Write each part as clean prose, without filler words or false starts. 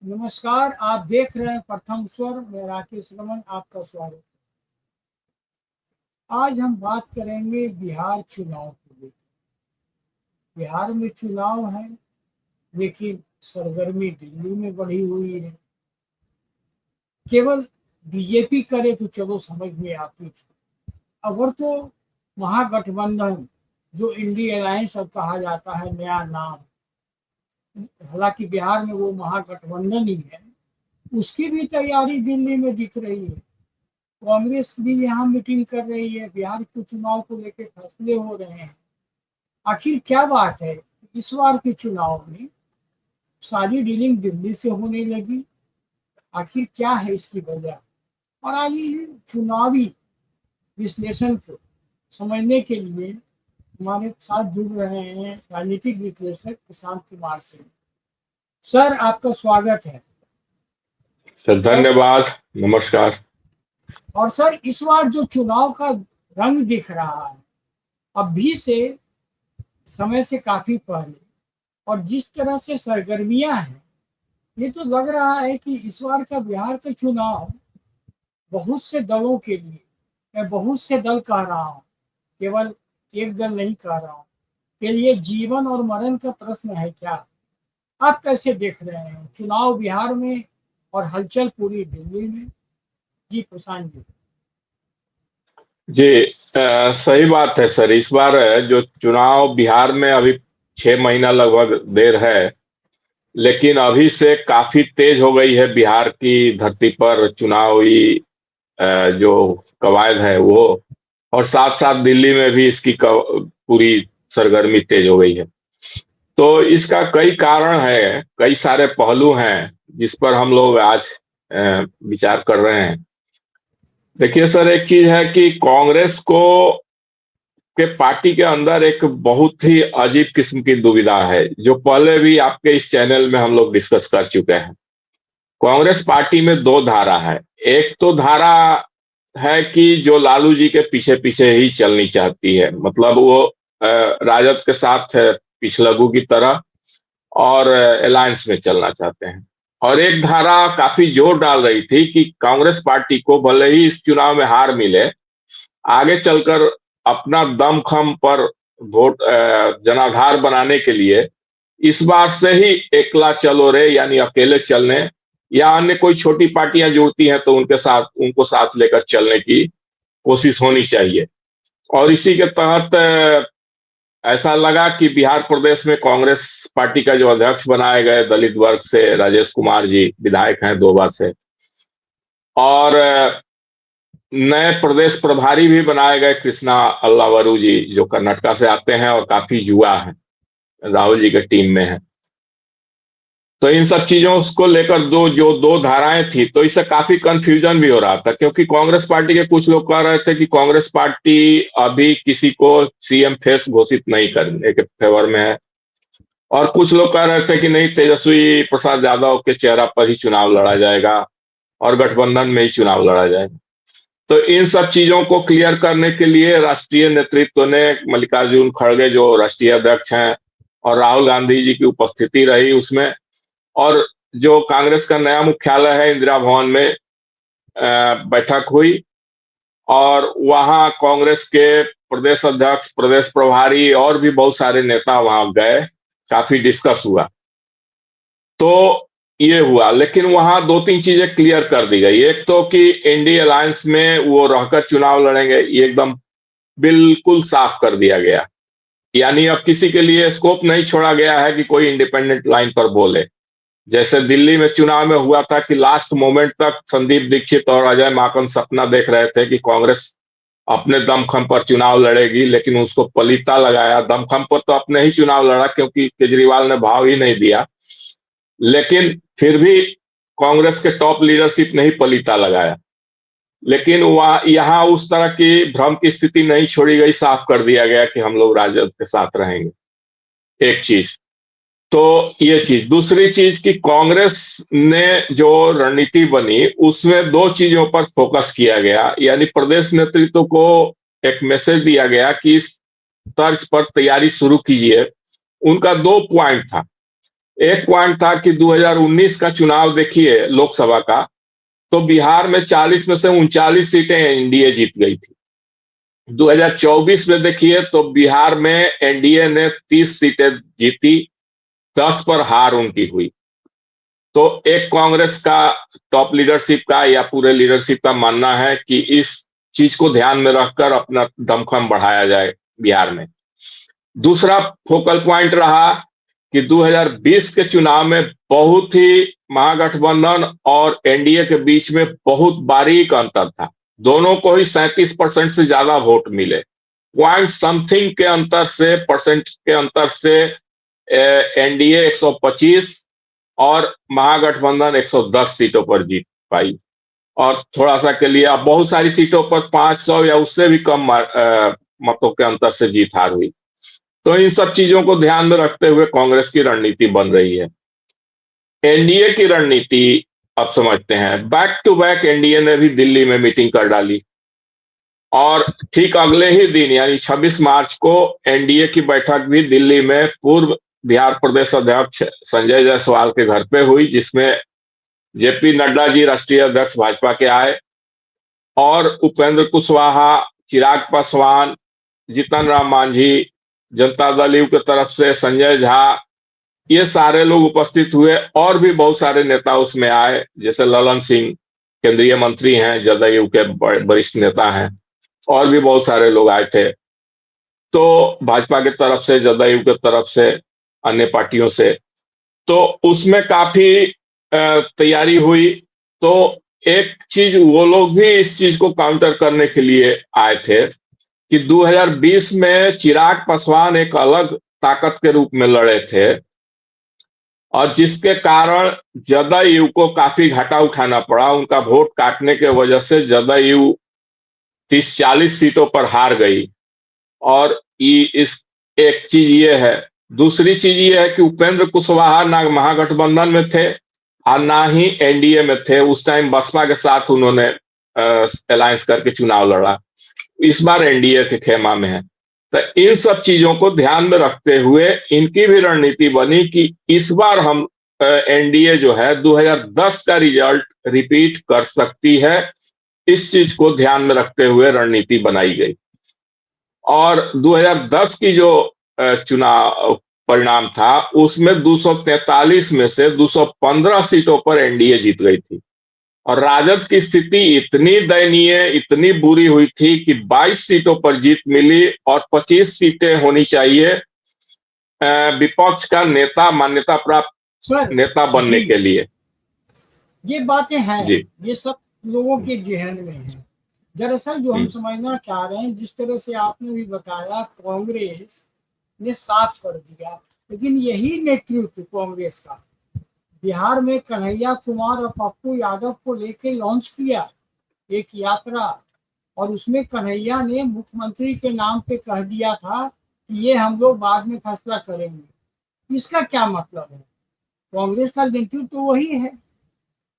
नमस्कार, आप देख रहे हैं प्रथम स्वर। मैं राकेश रमन आपका स्वागत है। आज हम बात करेंगे बिहार चुनाव को लेकर। बिहार में चुनाव है, लेकिन सरगर्मी दिल्ली में बढ़ी हुई है। केवल बीजेपी करे तो चलो समझ में आती थी, अगर तो महागठबंधन, जो इंडिया अलायंस अब कहा जाता है, नया नाम, हालांकि बिहार में वो महागठबंधन ही है, उसकी भी तैयारी दिल्ली में दिख रही है। कांग्रेस भी यहाँ मीटिंग कर रही है, बिहार के चुनाव को लेकर फैसले हो रहे हैं। आखिर क्या बात है, इस बार के चुनाव में सारी डीलिंग दिल्ली से होने लगी। आखिर क्या है इसकी वजह? और आज ये चुनावी विश्लेषण को समझने के लिए हमारे साथ जुड़ रहे हैं राजनीतिक विश्लेषक प्रशांत कुमार सिंह। सर, आपका स्वागत है। सर धन्यवाद, नमस्कार। और सर, इस बार जो चुनाव का रंग दिख रहा है, अभी से समय से काफी पहले, और जिस तरह से सरगर्मियां हैं, ये तो लग रहा है कि इस बार का बिहार का चुनाव बहुत से दलों के लिए, मैं बहुत से दल कह रहा हूँ, केवल एक दल नहीं कह रहा हूँ, के लिए जीवन और मरण का प्रश्न है। क्या आप कैसे देख रहे हैं चुनाव बिहार में और हलचल पूरी दिल्ली में? जी प्रशांत जी। जी सही बात है सर। इस बार जो चुनाव बिहार में अभी 6 महीना लगभग देर है, लेकिन अभी से काफी तेज हो गई है बिहार की धरती पर चुनावी जो कवायद है वो, और साथ साथ दिल्ली में भी इसकी पूरी सरगर्मी तेज हो गई है। तो इसका कई कारण है, कई सारे पहलू हैं जिस पर हम लोग आज विचार कर रहे हैं। देखिए सर, एक चीज है कि कांग्रेस को के पार्टी के अंदर एक बहुत ही अजीब किस्म की दुविधा है, जो पहले भी आपके इस चैनल में हम लोग डिस्कस कर चुके हैं। कांग्रेस पार्टी में दो धारा है। एक तो धारा है कि जो लालू जी के पीछे पीछे ही चलनी चाहती है, मतलब वो राजद के साथ पिछलग्गू की तरह और अलायंस में चलना चाहते हैं। और एक धारा काफी जोर डाल रही थी कि कांग्रेस पार्टी को भले ही इस चुनाव में हार मिले, आगे चलकर अपना दमखम पर वोट जनाधार बनाने के लिए इस बार से ही एकला चलो रे, यानी अकेले चलने, या अन्य कोई छोटी पार्टियां जुड़ती हैं तो उनको साथ लेकर चलने की कोशिश होनी चाहिए। और इसी के तहत ऐसा लगा कि बिहार प्रदेश में कांग्रेस पार्टी का जो अध्यक्ष बनाए गए दलित वर्ग से राजेश कुमार जी, विधायक हैं 2 बार से, और नए प्रदेश प्रभारी भी बनाए गए कृष्णा अल्लावरू जी, जो कर्नाटका से आते हैं और काफी युवा हैं, राहुल जी के टीम में है। तो इन सब चीजों को लेकर दो धाराएं थी, तो इससे काफी कंफ्यूजन भी हो रहा था, क्योंकि कांग्रेस पार्टी के कुछ लोग कह रहे थे कि कांग्रेस पार्टी अभी किसी को सीएम फेस घोषित नहीं करने के फेवर में है, और कुछ लोग कह रहे थे कि नहीं, तेजस्वी प्रसाद यादव के चेहरा पर ही चुनाव लड़ा जाएगा और गठबंधन में ही चुनाव लड़ा जाएगा। तो इन सब चीजों को क्लियर करने के लिए राष्ट्रीय नेतृत्व ने, मल्लिकार्जुन खड़गे जो राष्ट्रीय अध्यक्ष हैं, और राहुल गांधी जी की उपस्थिति रही उसमें, और जो कांग्रेस का नया मुख्यालय है इंदिरा भवन में बैठक हुई, और वहां कांग्रेस के प्रदेश अध्यक्ष, प्रदेश प्रभारी और भी बहुत सारे नेता वहां गए, काफी डिस्कस हुआ। तो ये हुआ, लेकिन वहां 2-3 चीजें क्लियर कर दी गई। एक तो कि एनडीए अलायंस में वो रहकर चुनाव लड़ेंगे, ये एकदम बिल्कुल साफ कर दिया गया। यानी अब किसी के लिए स्कोप नहीं छोड़ा गया है कि कोई इंडिपेंडेंट लाइन पर बोले। जैसे दिल्ली में चुनाव में हुआ था कि लास्ट मोमेंट तक संदीप दीक्षित और अजय माकन सपना देख रहे थे कि कांग्रेस अपने दमखम पर चुनाव लड़ेगी, लेकिन उसको पलीता लगाया। दमखम पर तो अपने ही चुनाव लड़ा, क्योंकि केजरीवाल ने भाव ही नहीं दिया, लेकिन फिर भी कांग्रेस के टॉप लीडरशिप ने ही पलीता लगाया। लेकिन वहां यहां उस तरह की भ्रम की स्थिति नहीं छोड़ी गई, साफ कर दिया गया कि हम लोग राजद के साथ रहेंगे। एक चीज तो ये चीज। दूसरी चीज कि कांग्रेस ने जो रणनीति बनी उसमें 2 चीजों पर फोकस किया गया, यानी प्रदेश नेतृत्व को एक मैसेज दिया गया कि इस तर्ज पर तैयारी शुरू कीजिए। उनका 2 पॉइंट था। एक पॉइंट था कि 2019 का चुनाव देखिए लोकसभा का, तो बिहार में 40 में से 39 सीटें एनडीए जीत गई थी। 2024 में देखिए तो बिहार में एनडीए ने 30 सीटें जीती, 10 पर हार उनकी हुई। तो एक कांग्रेस का टॉप लीडरशिप का या पूरे लीडरशिप का मानना है कि इस चीज को ध्यान में रखकर अपना दमखम बढ़ाया जाए बिहार में। दूसरा फोकल पॉइंट रहा कि 2020 के चुनाव में बहुत ही महागठबंधन और एनडीए के बीच में बहुत बारीक अंतर था। दोनों को ही 37% से ज्यादा वोट मिले। पॉइंट समथिंग के अंतर से, परसेंट के अंतर से एनडीए 125 और महागठबंधन 110 सीटों पर जीत पाई। और थोड़ा सा के लिए अब बहुत सारी सीटों पर 500 या उससे भी कम मतों के अंतर से जीत हार हुई। तो इन सब चीजों को ध्यान में रखते हुए कांग्रेस की रणनीति बन रही है। एनडीए की रणनीति अब समझते हैं। बैक टू बैक एनडीए ने भी दिल्ली में मीटिंग कर डाली और ठीक अगले ही दिन यानी 26 मार्च को एनडीए की बैठक भी दिल्ली में पूर्व बिहार प्रदेश अध्यक्ष संजय जायसवाल के घर पे हुई, जिसमें जेपी नड्डा जी राष्ट्रीय अध्यक्ष भाजपा के आए और उपेंद्र कुशवाहा, चिराग पासवान, जीतन राम मांझी, जनता दल यू की तरफ से संजय झा, ये सारे लोग उपस्थित हुए और भी बहुत सारे नेता उसमें आए, जैसे ललन सिंह केंद्रीय मंत्री हैं, जदयू के वरिष्ठ नेता हैं, और भी बहुत सारे लोग आए थे। तो भाजपा की तरफ से, जदयू की तरफ से, अन्य पार्टियों से, तो उसमें काफी तैयारी हुई। तो एक चीज वो लोग भी इस चीज को काउंटर करने के लिए आए थे कि 2020 में चिराग पासवान एक अलग ताकत के रूप में लड़े थे और जिसके कारण जदयू को काफी घाटा उठाना पड़ा। उनका वोट काटने के वजह से जदयू 30-40 सीटों पर हार गई। और इस एक चीज ये है। दूसरी चीज ये है कि उपेंद्र कुशवाहा ना महागठबंधन में थे और ना ही एनडीए में थे। उस टाइम बसपा के साथ उन्होंने अलायंस करके चुनाव लड़ा। इस बार एनडीए के खेमा में है। तो इन सब चीजों को ध्यान में रखते हुए इनकी भी रणनीति बनी कि इस बार हम एनडीए जो है 2010 का रिजल्ट रिपीट कर सकती है। इस चीज को ध्यान में रखते हुए रणनीति बनाई गई और 2010 की जो चुनाव परिणाम था उसमें 243 में से 215 सीटों पर एनडीए जीत गई थी और राजद की स्थिति इतनी दयनीय, इतनी बुरी हुई थी कि 22 सीटों पर जीत मिली और 25 सीटें होनी चाहिए विपक्ष का नेता, मान्यता प्राप्त नेता बनने के लिए। ये बातें हैं, जी, ये सब लोगों के जहन में है। दरअसल जो हम समझना चाह रहे हैं, जिस तरह से आपने भी बताया, कांग्रेस ने साथ कर दिया, लेकिन यही नेतृत्व कांग्रेस का बिहार में कन्हैया कुमार और पप्पू यादव को लेकर लॉन्च किया एक यात्रा, और उसमें कन्हैया ने मुख्यमंत्री के नाम पे कह दिया था कि ये हम लोग बाद में फैसला करेंगे। इसका क्या मतलब है? कांग्रेस का नेतृत्व तो वही है।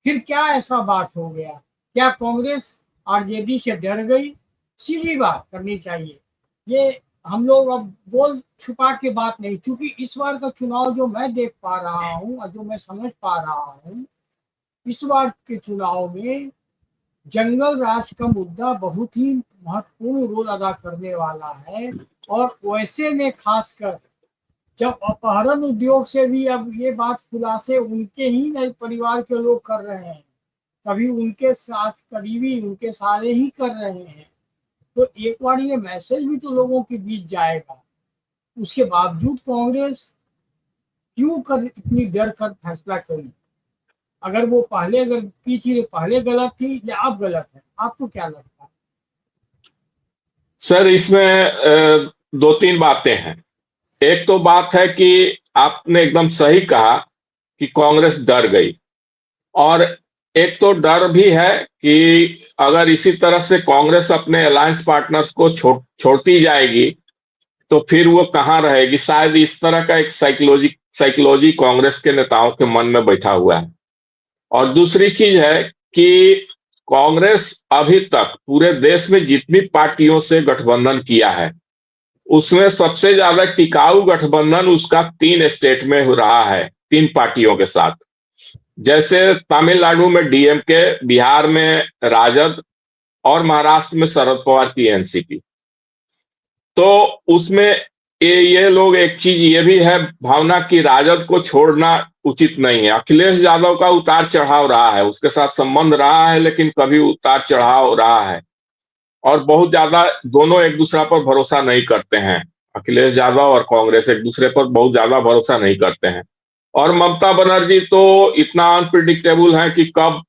फिर क्या ऐसा बात हो गया? क्या कांग्रेस आरजेडी से डर गई? सीधी बात करनी चाहिए। ये हम लोग अब बोल छुपा के बात नहीं, क्योंकि इस बार का चुनाव जो मैं देख पा रहा हूँ और जो मैं समझ पा रहा हूँ, इस बार के चुनाव में जंगल राज का मुद्दा बहुत ही महत्वपूर्ण रोल अदा करने वाला है। और वैसे में खासकर जब अपहरण उद्योग से भी अब ये बात खुलासे उनके ही नए परिवार के लोग कर रहे हैं, कभी उनके साथ करीबी उनके सारे ही कर रहे हैं, तो एक बार ये मैसेज भी तो लोगों के बीच जाएगा। उसके बावजूद कांग्रेस क्यों कर इतनी डर कर फैसला करी? अगर वो पहले अगर की थी तो पहले गलत थी या अब गलत है? आपको क्या लगता है? सर इसमें दो तीन बातें हैं। एक तो बात है कि आपने एकदम सही कहा कि कांग्रेस डर गई, और एक तो डर भी है कि अगर इसी तरह से कांग्रेस अपने अलायंस पार्टनर्स को छोड़ती जाएगी तो फिर वो कहां रहेगी। शायद इस तरह का एक साइकोलॉजी कांग्रेस के नेताओं के मन में बैठा हुआ है। और दूसरी चीज है कि कांग्रेस अभी तक पूरे देश में जितनी पार्टियों से गठबंधन किया है उसमें सबसे ज्यादा टिकाऊ गठबंधन उसका 3 स्टेट में हो रहा है, तीन पार्टियों के साथ। जैसे तमिलनाडु में डीएमके, बिहार में राजद और महाराष्ट्र में शरद पवार की एनसीपी। तो उसमें ये लोग, एक चीज ये भी है भावना कि राजद को छोड़ना उचित नहीं है। अखिलेश यादव का उतार चढ़ाव रहा है, उसके साथ संबंध रहा है, लेकिन कभी उतार चढ़ाव रहा है और बहुत ज्यादा दोनों एक दूसरे पर भरोसा नहीं करते हैं। अखिलेश यादव और कांग्रेस एक दूसरे पर बहुत ज्यादा भरोसा नहीं करते हैं। और ममता बनर्जी तो इतना अनप्रिडिक्टेबल है कि कब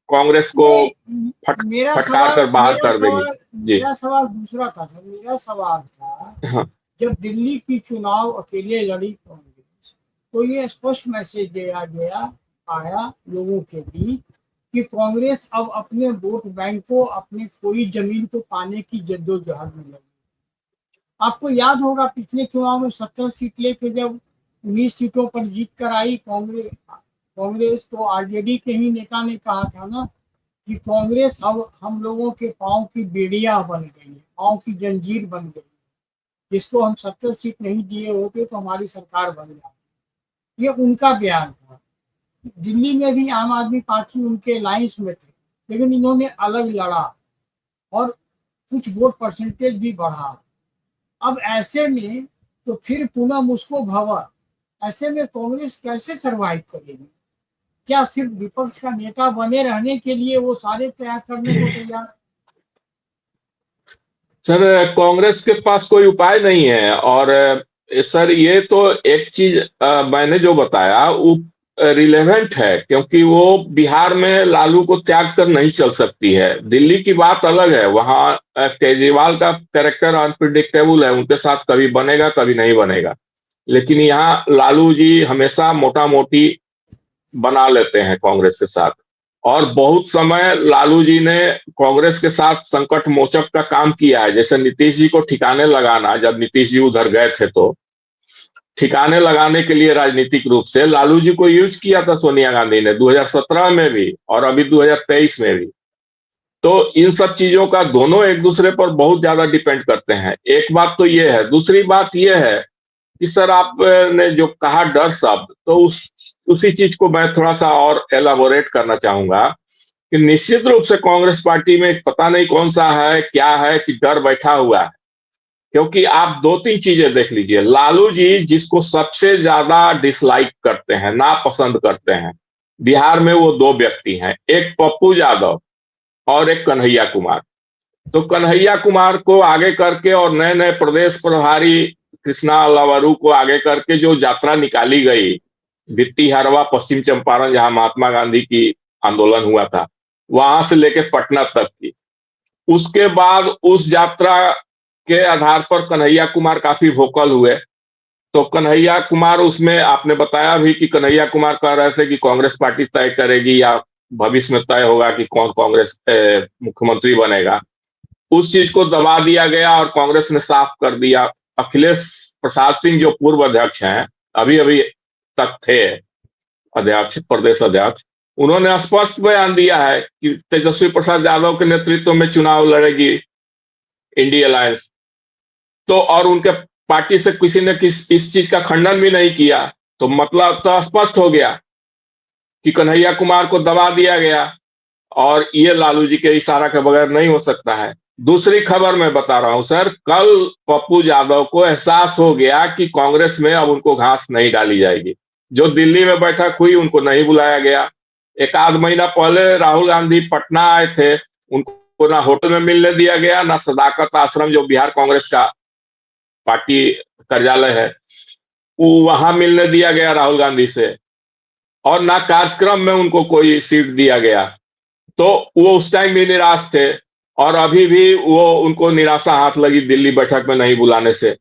कांग्रेस को नहीं, फटकार कर बाहर कर देगी। जी मेरा सवाल दूसरा था सर। मेरा सवाल था, हाँ। जब दिल्ली की चुनाव अकेले लड़ी कांग्रेस, तो ये स्पष्ट मैसेज दिया गया, आया लोगों के बीच कि कांग्रेस अब अपने वोट बैंक को, अपने कोई जमीन को पाने की जद्दोजहद में लगी। आपको याद होगा पिछले चुनाव में 17 सीट लेके जब 19 सीटों पर जीत कर आई कांग्रेस, तो आरजेडी के ही नेता ने कहा था ना कि कांग्रेस अब हम लोगों के पांव की बेड़ियां बन गई, पांव की जंजीर बन गई, जिसको हम 70 सीट नहीं दिए होते तो हमारी सरकार बन जाती। ये उनका बयान था। दिल्ली में भी आम आदमी पार्टी उनके लाइंस में थे, लेकिन इन्होंने अलग लड़ा और कुछ वोट परसेंटेज भी बढ़ा। अब ऐसे में तो फिर पुनः मुस्को भवर, ऐसे में कांग्रेस कैसे सरवाइव करेगी? क्या सिर्फ विपक्ष का नेता बने रहने के लिए वो सारे त्याग करने को तैयार? सर, कांग्रेस के पास कोई उपाय नहीं है। और सर, ये तो एक चीज मैंने जो बताया वो रिलेवेंट है, क्योंकि वो बिहार में लालू को त्याग कर नहीं चल सकती है। दिल्ली की बात अलग है, वहां केजरीवाल का कैरेक्टर अनप्रिडिक्टेबल है, उनके साथ कभी बनेगा कभी नहीं बनेगा। लेकिन यहाँ लालू जी हमेशा मोटा मोटी बना लेते हैं कांग्रेस के साथ। और बहुत समय लालू जी ने कांग्रेस के साथ संकट मोचक का काम किया है। जैसे नीतीश जी को ठिकाने लगाना, जब नीतीश जी उधर गए थे तो ठिकाने लगाने के लिए राजनीतिक रूप से लालू जी को यूज किया था सोनिया गांधी ने 2017 में भी और अभी 2023 में भी। तो इन सब चीजों का दोनों एक दूसरे पर बहुत ज्यादा डिपेंड करते हैं। एक बात तो ये है। दूसरी बात ये है कि सर, आपने जो कहा डर शब्द, तो उसी चीज को मैं थोड़ा सा और एलाबोरेट करना चाहूंगा कि निश्चित रूप से कांग्रेस पार्टी में एक पता नहीं कौन सा है, क्या है कि डर बैठा हुआ है। क्योंकि आप दो तीन चीजें देख लीजिए। लालू जी जिसको सबसे ज्यादा डिसलाइक करते हैं, नापसंद करते हैं, बिहार में वो दो व्यक्ति हैं, एक पप्पू यादव और एक कन्हैया कुमार। तो कन्हैया कुमार को आगे करके और नए नए प्रदेश प्रभारी कृष्णा लवारू को आगे करके जो यात्रा निकाली गई, भित्ती हरवा पश्चिम चंपारण, जहां महात्मा गांधी की आंदोलन हुआ था, वहां से लेकर पटना तक की, उसके बाद उस यात्रा के आधार पर कन्हैया कुमार काफी वोकल हुए। तो कन्हैया कुमार उसमें, आपने बताया भी कि कन्हैया कुमार कह रहे थे कि कांग्रेस पार्टी तय करेगी या भविष्य में तय होगा कि कौन कांग्रेस मुख्यमंत्री बनेगा। उस चीज को दबा दिया गया और कांग्रेस ने साफ कर दिया। अखिलेश प्रसाद सिंह जो पूर्व अध्यक्ष हैं, अभी अभी तक थे अध्यक्ष, प्रदेश अध्यक्ष, उन्होंने स्पष्ट बयान दिया है कि तेजस्वी प्रसाद यादव के नेतृत्व में चुनाव लड़ेगी इंडिया अलायंस। तो और उनके पार्टी से किसी ने इस चीज का खंडन भी नहीं किया। तो मतलब तो स्पष्ट हो गया कि कन्हैया कुमार को दबा दिया गया और ये लालू जी के इशारा के बगैर नहीं हो सकता है। दूसरी खबर मैं बता रहा हूं सर, कल पप्पू यादव को एहसास हो गया कि कांग्रेस में अब उनको घास नहीं डाली जाएगी। जो दिल्ली में बैठक हुई, उनको नहीं बुलाया गया। एक आध महीना पहले राहुल गांधी पटना आए थे, उनको ना होटल में मिलने दिया गया, ना सदाकत आश्रम जो बिहार कांग्रेस का पार्टी कार्यालय है वो वहां मिलने दिया गया राहुल गांधी से, और ना कार्यक्रम में उनको कोई सीट दिया गया। तो वो उस टाइम भी निराश थे और अभी भी वो, उनको निराशा हाथ लगी दिल्ली बैठक में नहीं बुलाने से।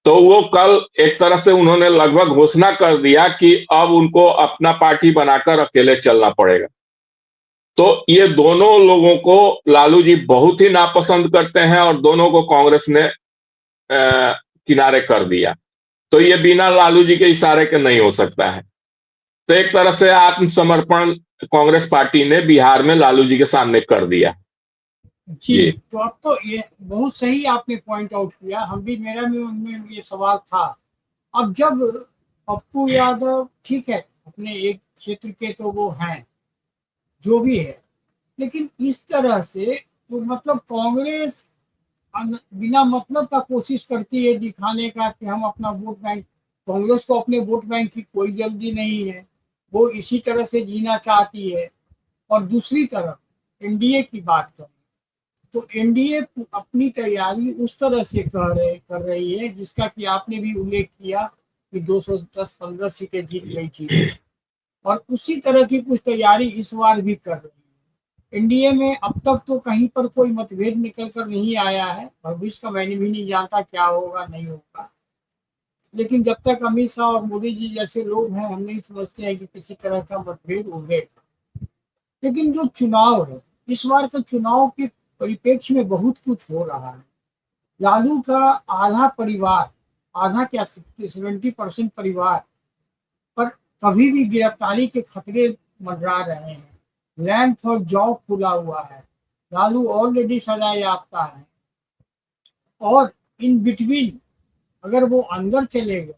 तो वो कल एक तरह से उन्होंने लगभग घोषणा कर दिया कि अब उनको अपना पार्टी बनाकर अकेले चलना पड़ेगा। तो ये दोनों लोगों को लालू जी बहुत ही नापसंद करते हैं और दोनों को कांग्रेस ने किनारे कर दिया। तो ये बिना लालू जी के इशारे के नहीं हो सकता है। तो एक तरह से आत्मसमर्पण कांग्रेस पार्टी ने बिहार में लालू जी के सामने कर दिया। जी, तो अब तो ये बहुत सही आपने पॉइंट आउट किया। हम भी, मेरा भी उनमें ये सवाल था। अब जब पप्पू यादव ठीक है, अपने एक क्षेत्र के तो वो हैं, जो भी है, लेकिन इस तरह से तो मतलब कांग्रेस बिना मतलब का कोशिश करती है दिखाने का कि हम अपना वोट बैंक, कांग्रेस को अपने वोट बैंक की कोई जल्दी नहीं है, वो इसी तरह से जीना चाहती है। और दूसरी तरफ एनडीए की बात करें तो एनडीए अपनी तैयारी उस तरह से कर रही है जिसका कि आपने भी उल्लेख किया कि 210-15 सीटें जीत गई थी वो, और उसी तरह की कुछ तैयारी इस बार भी कर रही है। एनडीए में अब तक तो कहीं पर कोई मतभेद निकल कर नहीं आया है, भविष्य का मैंने भी नहीं जानता क्या होगा नहीं होगा, लेकिन जब तक अमित शाह और मोदी जी जैसे लोग हैं हम नहीं समझते हैं कि किसी तरह का मतभेद उभरेगा। लेकिन जो चुनाव है, इस बार का चुनाव के परिप्रेक्ष्य में बहुत कुछ हो रहा है। लालू का आधा परिवार, आधा क्या 70% परिवार पर कभी भी गिरफ्तारी के खतरे मंडरा रहे हैं। लैंड फॉर जॉब खुला हुआ है, लालू ऑलरेडी सजा याफ्ता है, और इन बिटवीन अगर वो अंदर चले गए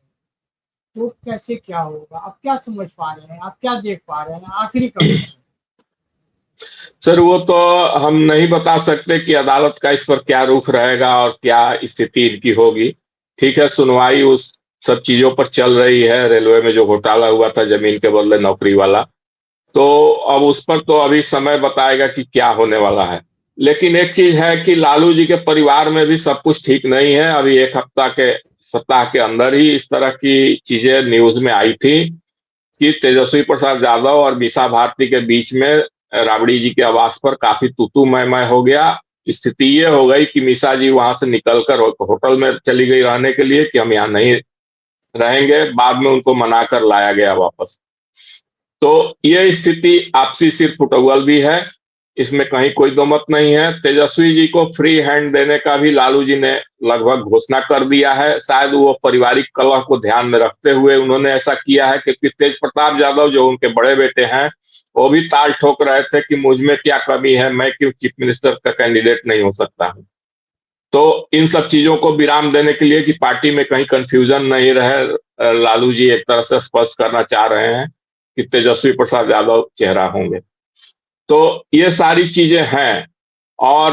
तो कैसे क्या होगा, आप क्या समझ पा रहे हैं, आप क्या देख पा रहे हैं, आखिरी कमिश्न। सर वो तो हम नहीं बता सकते कि अदालत का इस पर क्या रुख रहेगा और क्या स्थिति इनकी होगी। ठीक है, सुनवाई उस सब चीजों पर चल रही है, रेलवे में जो घोटाला हुआ था जमीन के बदले नौकरी वाला, तो अब उस पर तो अभी समय बताएगा कि क्या होने वाला है। लेकिन एक चीज है कि लालू जी के परिवार में भी सब कुछ ठीक नहीं है। अभी एक सप्ताह के अंदर ही इस तरह की चीजें न्यूज में आई थी कि तेजस्वी प्रसाद यादव और मीसा भारती के बीच में राबड़ी जी के आवास पर काफी तूतू मैं हो गया। स्थिति ये हो गई कि मीसा जी वहां से निकलकर होटल में चली गई रहने के लिए कि हम यहाँ नहीं रहेंगे, बाद में उनको मनाकर लाया गया वापस। तो ये स्थिति आपसी सिर फुटबल भी है, इसमें कहीं कोई दो मत नहीं है। तेजस्वी जी को फ्री हैंड देने का भी लालू जी ने लगभग घोषणा कर दिया है। शायद वो पारिवारिक कलह को ध्यान में रखते हुए उन्होंने ऐसा किया है, क्योंकि तेज प्रताप यादव जो उनके बड़े बेटे हैं वो भी ताल ठोक रहे थे कि मुझ में क्या कमी है, मैं क्यों चीफ मिनिस्टर का कैंडिडेट नहीं हो सकता हूं। तो इन सब चीजों को विराम देने के लिए कि पार्टी में कहीं कंफ्यूजन नहीं रहे, लालू जी एक तरह से स्पष्ट करना चाह रहे हैं कि तेजस्वी प्रसाद यादव चेहरा होंगे। तो ये सारी चीजें हैं। और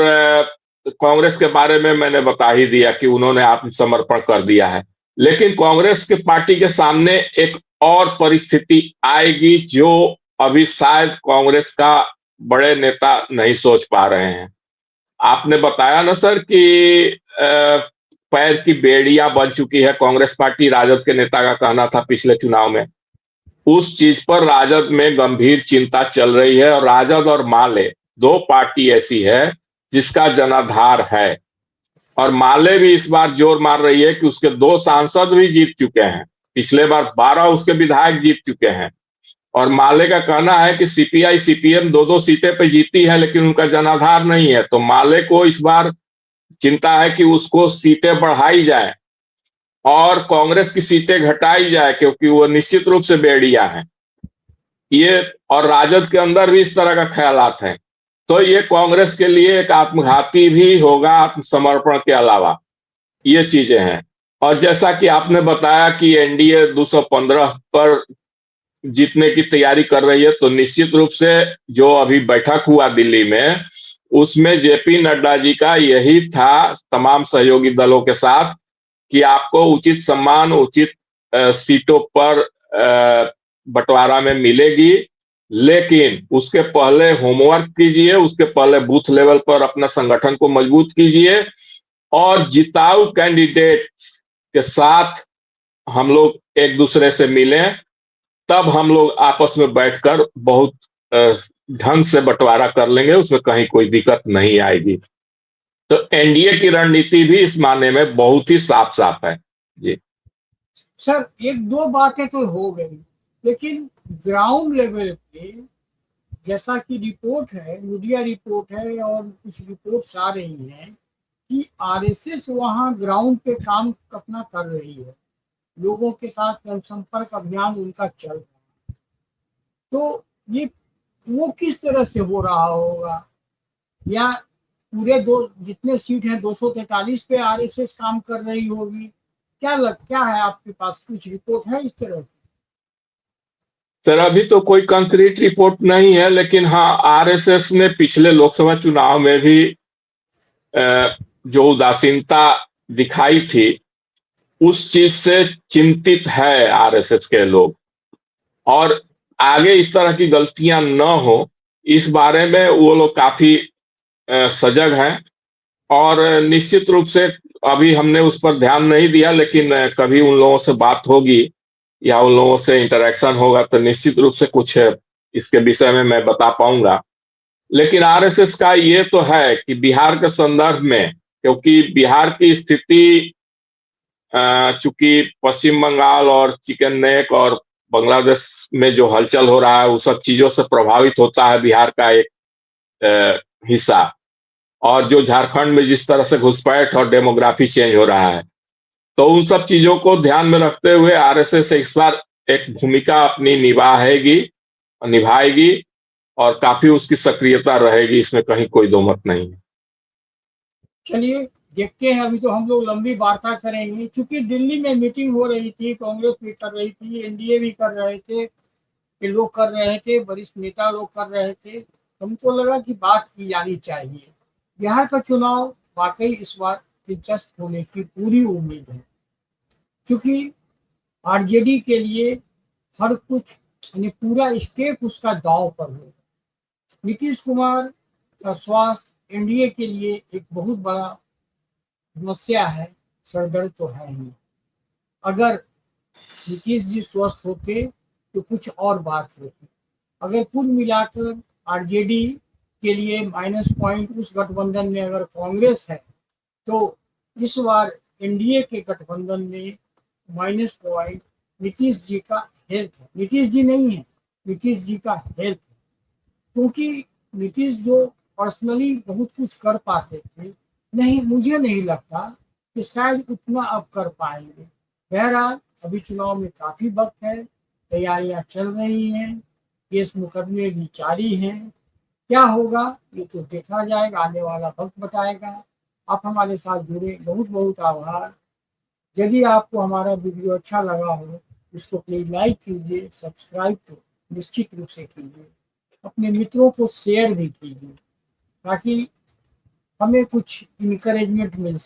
कांग्रेस के बारे में मैंने बता ही दिया कि उन्होंने आत्मसमर्पण कर दिया है। लेकिन कांग्रेस के पार्टी के सामने एक और परिस्थिति आएगी जो अभी शायद कांग्रेस का बड़े नेता नहीं सोच पा रहे हैं। आपने बताया ना सर कि पैर की बेड़ियां बन चुकी है कांग्रेस पार्टी, राजद के नेता का कहना था पिछले चुनाव में। उस चीज पर राजद में गंभीर चिंता चल रही है, और राजद और माले दो पार्टी ऐसी है जिसका जनाधार है। और माले भी इस बार जोर मार रही है कि उसके दो सांसद भी जीत चुके हैं, पिछले बार 12 उसके विधायक जीत चुके हैं। और माले का कहना है कि सीपीआई सीपीएम दो दो सीटें पे जीती है लेकिन उनका जनाधार नहीं है। तो माले को इस बार चिंता है कि उसको सीटें बढ़ाई जाए और कांग्रेस की सीटें घटाई जाए, क्योंकि वो निश्चित रूप से बेड़िया है ये। और राजद के अंदर भी इस तरह का ख्यालात हैं। तो ये कांग्रेस के लिए एक आत्मघाती भी होगा, आत्मसमर्पण के अलावा ये चीजें हैं। और जैसा कि आपने बताया कि एनडीए 215 पर जीतने की तैयारी कर रही है, तो निश्चित रूप से जो अभी बैठक हुआ दिल्ली में उसमें जेपी नड्डा जी का यही था तमाम सहयोगी दलों के साथ कि आपको उचित सम्मान, उचित सीटों पर बंटवारा में मिलेगी, लेकिन उसके पहले होमवर्क कीजिए, उसके पहले बूथ लेवल पर अपना संगठन को मजबूत कीजिए और जिताऊ कैंडिडेट के साथ हम लोग एक दूसरे से मिलें, तब हम लोग आपस में बैठकर बहुत ढंग से बंटवारा कर लेंगे, उसमें कहीं कोई दिक्कत नहीं आएगी। तो एनडीए की रणनीति भी इस मायने में बहुत ही साफ साफ है जी। सर एक दो बातें तो हो गई, लेकिन ग्राउंड लेवल पे जैसा कि रिपोर्ट है, मीडिया रिपोर्ट है और कुछ रिपोर्ट्स आ रही हैं कि आरएसएस वहां ग्राउंड पे काम अपना कर रही है, लोगों के साथ जनसंपर्क अभियान उनका चल रहा है। तो ये वो किस तरह से हो रहा होगा, या पूरे दो जितने सीट हैं 243 पे आरएसएस काम कर रही होगी, क्या है आपके पास, कुछ रिपोर्ट है इस तरह की? सर अभी तो कोई कंक्रीट रिपोर्ट नहीं है, लेकिन हाँ आरएसएस ने पिछले लोकसभा चुनाव में भी जो उदासीनता दिखाई थी उस चीज से चिंतित है आरएसएस के लोग, और आगे इस तरह की गलतियां न हो इस बारे में वो लोग काफी सजग हैं। और निश्चित रूप से अभी हमने उस पर ध्यान नहीं दिया, लेकिन कभी उन लोगों से बात होगी या उन लोगों से इंटरेक्शन होगा तो निश्चित रूप से कुछ इसके विषय में मैं बता पाऊंगा। लेकिन आरएसएस का ये तो है कि बिहार के संदर्भ में, क्योंकि बिहार की स्थिति चूंकि पश्चिम बंगाल और चिकन नेक और बांग्लादेश में जो हलचल हो रहा है उस सब चीजों से प्रभावित होता है बिहार का एक हिस्सा, और जो झारखंड में जिस तरह से घुसपैठ और डेमोग्राफी चेंज हो रहा है, तो उन सब चीजों को ध्यान में रखते हुए आरएसएस इस बार एक भूमिका अपनी निभाएगी और काफी उसकी सक्रियता रहेगी, इसमें कहीं कोई दो मत नहीं है। चलिए देखते हैं, अभी तो हम लोग लंबी वार्ता करेंगे, चूंकि दिल्ली में मीटिंग हो रही थी, कांग्रेस भी कर रही थी, एनडीए भी कर रहे थे, ये लोग कर रहे थे, वरिष्ठ नेता लोग कर रहे थे, हमको लगा कि बात की जानी चाहिए। बिहार का चुनाव वाकई इस बार दिलचस्प होने की पूरी उम्मीद है, क्योंकि आरजेडी के लिए हर कुछ यानी पूरा स्टेक उसका दांव पर होगा। नीतीश कुमार का स्वास्थ्य एनडीए के लिए एक बहुत बड़ा समस्या है, सरदर्द तो है ही। अगर नीतीश जी स्वस्थ होते तो कुछ और बात होती। अगर कुल मिलाकर आरजेडी के लिए माइनस पॉइंट उस गठबंधन में अगर कांग्रेस है, तो इस बार एनडीए के गठबंधन में माइनस पॉइंट नीतीश जी का हेल्थ है, नीतीश जी नहीं है, नीतीश जी का हेल्थ है। क्योंकि नीतीश जो पर्सनली बहुत कुछ कर पाते थे, नहीं, मुझे नहीं लगता कि शायद उतना अब कर पाएंगे। बहरहाल अभी चुनाव में काफी वक्त है, तैयारियां चल रही हैं, केस मुकदमे भी जारी हैं। क्या होगा ये तो देखा जाएगा, आने वाला वक्त बताएगा। आप हमारे साथ जुड़े, बहुत बहुत आभार। यदि आपको हमारा वीडियो अच्छा लगा हो, इसको प्लीज लाइक कीजिए, सब्सक्राइब तो निश्चित रूप से कीजिए, अपने मित्रों को शेयर भी कीजिए, ताकि हमें कुछ इनकरेजमेंट मिल सके।